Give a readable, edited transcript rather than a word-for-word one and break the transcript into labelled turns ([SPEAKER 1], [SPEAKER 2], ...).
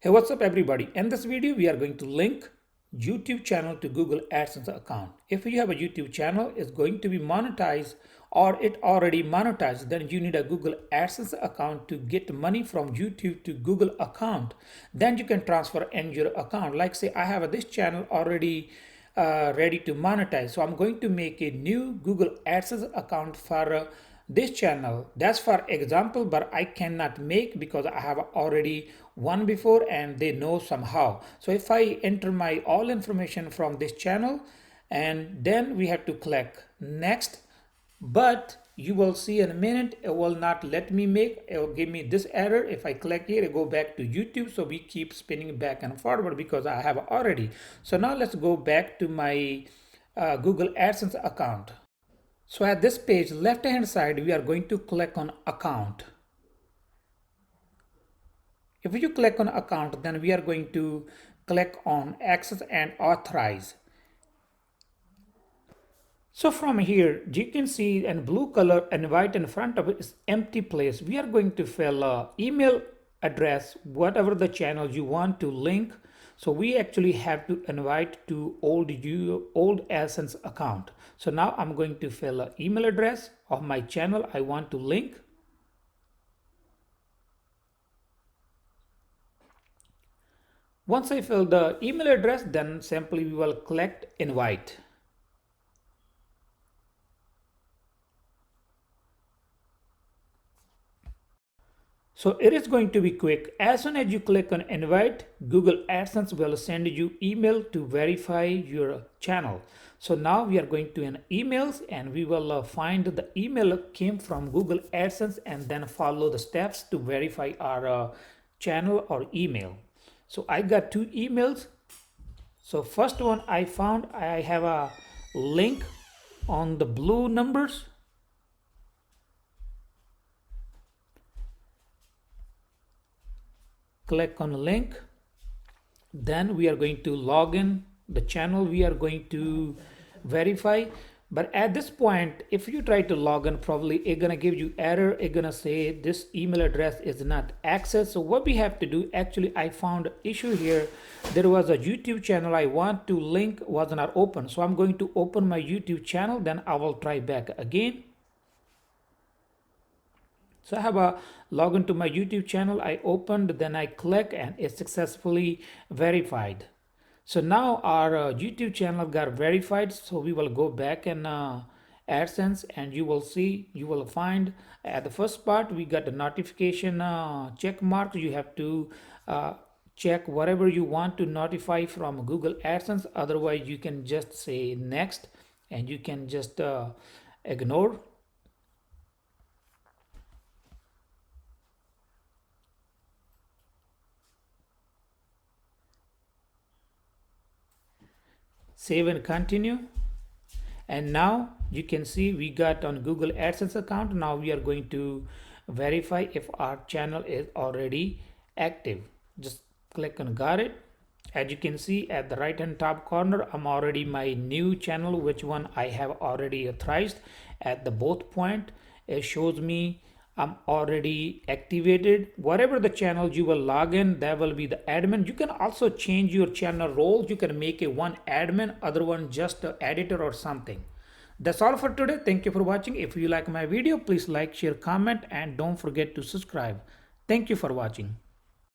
[SPEAKER 1] Hey, what's up everybody? In this video, we are going to link YouTube channel to Google AdSense account. If you have a YouTube channel, it's going to be monetized or it already monetized, then you need a Google AdSense account to get money from YouTube to Google account. Then you can transfer in your account. Like say I have this channel already ready to monetize. So I'm going to make a new Google AdSense account for this channel. That's for example, but I cannot make because I have already one before and they know somehow. So if I enter my all information from this channel and then we have to click next, but you will see in a minute it will not let me make, it will give me this error. If I click here, it go back to YouTube. So we keep spinning back and forward because I have already. So now let's go back to my Google AdSense account. So at this page, left hand side, we are going to click on account. If you click on account, then we are going to click on access and authorize. So from here, you can see in blue color and white in front of it is empty place. We are going to fill email address, whatever the channel you want to link. So we actually have to invite to old AdSense account. So now I'm going to fill an email address of my channel I want to link. Once I fill the email address, then simply we will click invite. So it is going to be quick. As soon as you click on invite, Google AdSense will send you email to verify your channel. So now we are going to emails and we will find the email came from Google AdSense and then follow the steps to verify our channel or email. So I got two emails. So first one I found, I have a link on the blue numbers. Click on link, then we are going to log in the channel we are going to verify. But at this point, if you try to log in, probably it's gonna give you error. It's gonna say this email address is not accessed. So what we have to do, actually I found issue here. There was a YouTube channel I want to link, was not open. So I'm going to open my YouTube channel, then I will try back again. So I have a login to my YouTube channel. I opened, then I click and it's successfully verified. So now our YouTube channel got verified. So we will go back in AdSense and you will see, you will find at the first part, we got the notification check mark. You have to check whatever you want to notify from Google AdSense. Otherwise you can just say next and you can just ignore. Save and continue. And now you can see we got on Google AdSense account. Now we are going to verify if our channel is already active. Just click on got it. As you can see at the right hand top corner, I'm already my new channel, which one I have already authorized. At the both point, it shows me I'm already activated. Whatever the channel you will log in, that will be the admin. You can also change your channel roles. You can make a one admin, other one just an editor or something. That's all for today. Thank you for watching. If you like my video, please like, share, comment, and don't forget to subscribe. Thank you for watching.